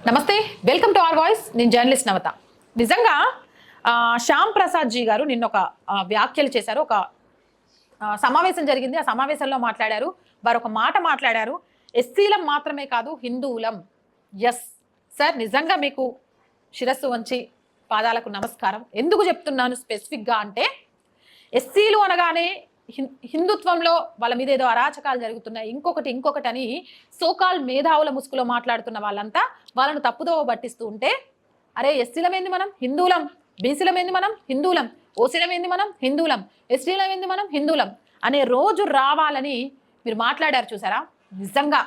నమస్తే, welcome to our voice. నేను journalist నవత. నిజంగా శ్యామ్ ప్రసాద్ జీ గారు నిన్న ఒక వ్యాఖ్యలు చేశారు. ఒక సమావేశం జరిగింది. ఆ సమావేశంలో మాట్లాడారు. వారు ఒక మాట మాట్లాడారు. ఎస్సీలం మాత్రమే కాదు, హిందువులం. ఎస్ సార్, నిజంగా మీకు శిరస్సు వంచి పాదాలకు నమస్కారం. ఎందుకు చెప్తున్నాను స్పెసిఫిక్గా అంటే, ఎస్సీలు అనగానే హిందుత్వంలో వాళ్ళ మీద ఏదో అరాచకాలు జరుగుతున్నాయి, ఇంకొకటి అని సోకాల్ మేధావుల ముసుగులో మాట్లాడుతున్న వాళ్ళంతా వాళ్ళను తప్పుదోవ పట్టిస్తూ ఉంటే, అరే ఎస్సీలమేంది మనం హిందువులం, బీసీలమేంది మనం హిందువులం, ఓసీలమేంది మనం హిందువులం, ఎస్టీలమేంది మనం హిందువులం అనే రోజు రావాలని మీరు మాట్లాడారు చూసారా. నిజంగా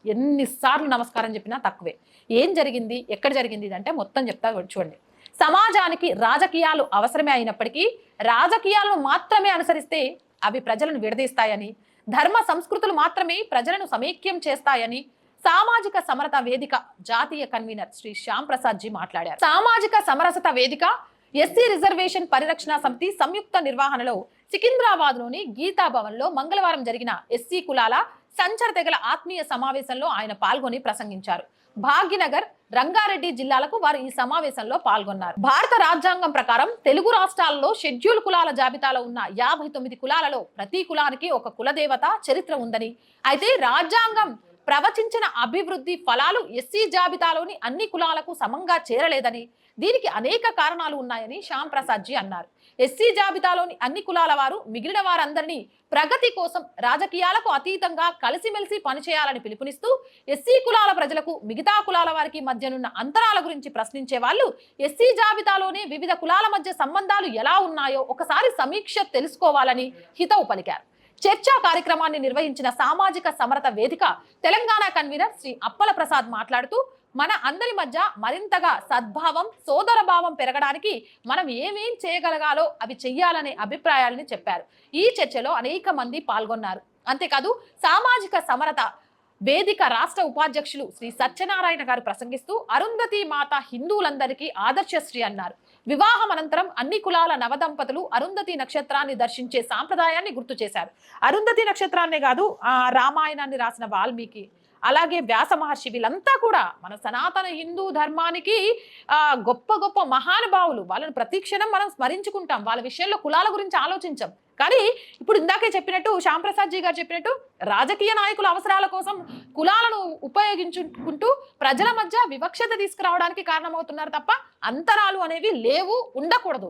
ఎన్నిసార్లు నమస్కారం చెప్పినా తక్కువే. ఏం జరిగింది, ఎక్కడ జరిగింది అంటే మొత్తం చెప్తా చూడండి. సమాజానికి రాజకీయాలు అవసరమే అయినప్పటికీ రాజకీయాలను మాత్రమే అనుసరిస్తే అవి ప్రజలను విడదీస్తాయని, ధర్మ సంస్కృతులు మాత్రమే ప్రజలను సమైక్యం చేస్తాయని సామాజిక సమరత వేదిక జాతీయ కన్వీనర్ శ్రీ శ్యామ్ ప్రసాద్ జీ మాట్లాడారు. సామాజిక సమరసత వేదిక ఎస్సీ రిజర్వేషన్ పరిరక్షణ సమితి సంయుక్త నిర్వహణలో సికింద్రాబాద్ లోని గీతా భవన్ లో మంగళవారం జరిగిన ఎస్సీ కులాల సంచర తెగల ఆత్మీయ సమావేశంలో ఆయన పాల్గొని ప్రసంగించారు. భాగ్యనగర్, రంగారెడ్డి జిల్లాలకు వారు ఈ సమావేశంలో పాల్గొన్నారు. భారత రాజ్యాంగం ప్రకారం తెలుగు రాష్ట్రాలలో షెడ్యూల్ కులాల జాబితాలో ఉన్న 59 కులాలలో ప్రతి కులానికి ఒక కులదేవత చరిత్ర ఉందని, అయితే రాజ్యాంగం ప్రవచించిన అభివృద్ధి ఫలాలు ఎస్సీ జాబితాలోని అన్ని కులాలకు సమంగా చేరలేదని, దీనికి అనేక కారణాలు ఉన్నాయని శ్యామ్ ప్రసాద్ జీ అన్నారు. ఎస్సీ జాబితాలోని అన్ని కులాల వారు మిగిలిన వారందరినీ ప్రగతి కోసం రాజకీయాలకు అతీతంగా కలిసిమెలిసి పనిచేయాలని పిలుపునిస్తూ, ఎస్సీ కులాల ప్రజలకు మిగతా కులాల వారికి మధ్యనున్న అంతరాల గురించి ప్రశ్నించే వాళ్ళు ఎస్సీ జాబితాలోనే వివిధ కులాల మధ్య సంబంధాలు ఎలా ఉన్నాయో ఒకసారి సమీక్ష తెలుసుకోవాలని హితవు పలికారు. చర్చా కార్యక్రమాన్ని నిర్వహించిన సామాజిక సమరత వేదిక తెలంగాణ కన్వీనర్ శ్రీ అప్పల ప్రసాద్ మాట్లాడుతూ, మన అందరి మధ్య మరింతగా సద్భావం, సోదర భావం పెరగడానికి మనం ఏమేం చేయగలగాలో అవి చెయ్యాలనే అభిప్రాయాలని చెప్పారు. ఈ చర్చలో అనేక మంది పాల్గొన్నారు. అంతేకాదు సామాజిక సమరత వేదిక రాష్ట్ర ఉపాధ్యక్షులు శ్రీ సత్యనారాయణ గారు ప్రసంగిస్తూ, అరుంధతి మాత హిందువులందరికీ ఆదర్శశ్రీ అన్నారు. వివాహం అనంతరం అన్ని కులాల నవదంపతులు అరుంధతి నక్షత్రాన్ని దర్శించే సాంప్రదాయాన్ని గుర్తు చేశారు. అరుంధతి నక్షత్రాన్నే కాదు, రామాయణాన్ని రాసిన వాల్మీకి, అలాగే వ్యాస మహర్షి, వీళ్ళంతా కూడా మన సనాతన హిందూ ధర్మానికి గొప్ప గొప్ప మహానుభావులు. వాళ్ళని ప్రతి క్షణం మనం స్మరించుకుంటాం. వాళ్ళ విషయంలో కులాల గురించి ఆలోచించాం. కానీ ఇప్పుడు ఇందాకే చెప్పినట్టు, శ్యామ్ ప్రసాద్ జీ గారు చెప్పినట్టు, రాజకీయ నాయకుల అవసరాల కోసం కులాలను ఉపయోగించుకుంటూ ప్రజల మధ్య వివక్షత తీసుకురావడానికి కారణమవుతున్నారు తప్ప అంతరాలు అనేవి లేవు, ఉండకూడదు.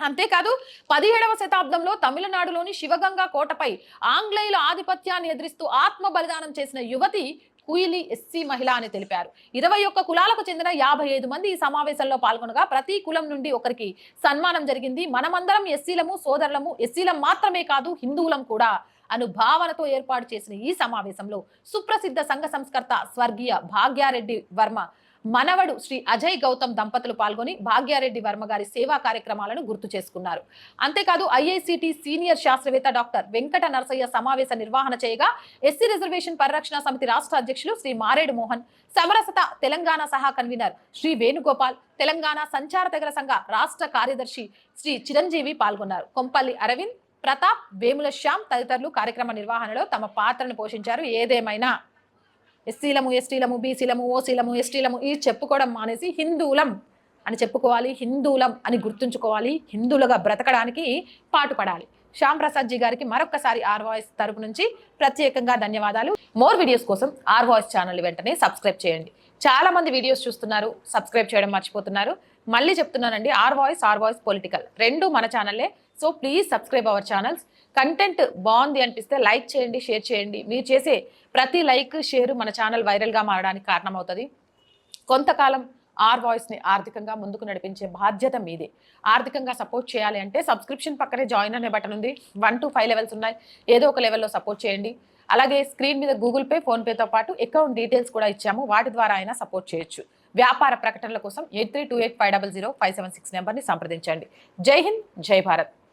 అంతేకాదు 17వ శతాబ్దంలో తమిళనాడులోని శివగంగా కోటపై ఆంగ్లేయుల ఆధిపత్యాన్ని ఎదిరిస్తూ ఆత్మ బలిదానం చేసిన యువతి కుయిలి ఎస్సీ మహిళ అని తెలిపారు. 21 కులాలకు చెందిన 55 మంది ఈ సమావేశంలో పాల్గొనగా ప్రతి కులం నుండి ఒకరికి సన్మానం జరిగింది. మనమందరం ఎస్సీలము, సోదరులము, ఎస్సీలం మాత్రమే కాదు హిందువులం కూడా అను భావనతో ఏర్పాటు చేసిన ఈ సమావేశంలో సుప్రసిద్ధ సంఘ సంస్కర్త స్వర్గీయ భాగ్యారెడ్డి వర్మ మనవడు శ్రీ అజయ్ గౌతమ్ దంపతులు పాల్గొని భాగ్యారెడ్డి వర్మ గారి సేవా కార్యక్రమాలను గుర్తు చేసుకున్నారు. అంతేకాదు ఐఐసిటి సీనియర్ శాస్త్రవేత్త డాక్టర్ వెంకట నరసయ్య సమావేశ నిర్వహణ చేయగా ఎస్సీ రిజర్వేషన్ పరిరక్షణ సమితి రాష్ట్ర అధ్యక్షులు శ్రీ మారేడు మోహన్, సమరసత తెలంగాణ సహా కన్వీనర్ శ్రీ వేణుగోపాల్, తెలంగాణ సంచార తెగల సంఘ రాష్ట్ర కార్యదర్శి శ్రీ చిరంజీవి పాల్గొన్నారు. కొంపల్లి అరవింద్, ప్రతాప్, వేముల శ్యామ్ తదితరులు కార్యక్రమ నిర్వహణలో తమ పాత్రను పోషించారు. ఏదేమైనా ఎస్సీలము, ఎస్టీలము, బీసీలము, ఓసీలము, ఎస్టీలము ఈ చెప్పుకోవడం మానేసి హిందువులం అని చెప్పుకోవాలి, హిందువులం అని గుర్తుంచుకోవాలి, హిందువులుగా బ్రతకడానికి పాటుపడాలి. శ్యామ్ ప్రసాద్ జీ గారికి మరొకసారి ఆర్ వాయిస్ తరపు నుంచి ప్రత్యేకంగా ధన్యవాదాలు. మోర్ వీడియోస్ కోసం ఆర్ వాయిస్ ఛానల్ వెంటనే సబ్స్క్రైబ్ చేయండి. చాలా మంది వీడియోస్ చూస్తున్నారు, సబ్స్క్రైబ్ చేయడం మర్చిపోతున్నారు. మళ్ళీ చెప్తున్నానండి, ఆర్ వాయిస్ పొలిటికల్ రెండు మన ఛానల్లే. So please subscribe our channels. Content బాగుంది అనిపిస్తే లైక్ చేయండి, షేర్ చేయండి. మీరు చేసే ప్రతి లైక్, షేర్ మన ఛానల్ వైరల్గా మారడానికి కారణమవుతుంది. కొంతకాలం ఆర్ వాయిస్ని ఆర్థికంగా ముందుకు నడిపించే బాధ్యత మీదే. ఆర్థికంగా సపోర్ట్ చేయాలి అంటే సబ్స్క్రిప్షన్ పక్కనే జాయిన్ అనే బటన్ ఉంది. 1 to 5 లెవెల్స్ ఉన్నాయి. ఏదో ఒక లెవెల్లో సపోర్ట్ చేయండి. అలాగే స్క్రీన్ మీద గూగుల్ పే, ఫోన్పేతో పాటు అకౌంట్ డీటెయిల్స్ కూడా ఇచ్చాము. వాటి ద్వారా అయినా సపోర్ట్ చేయొచ్చు. వ్యాపార ప్రకటనల కోసం 8328500576 నెంబర్ని సంప్రదించండి. జై హింద్, జై భారత్.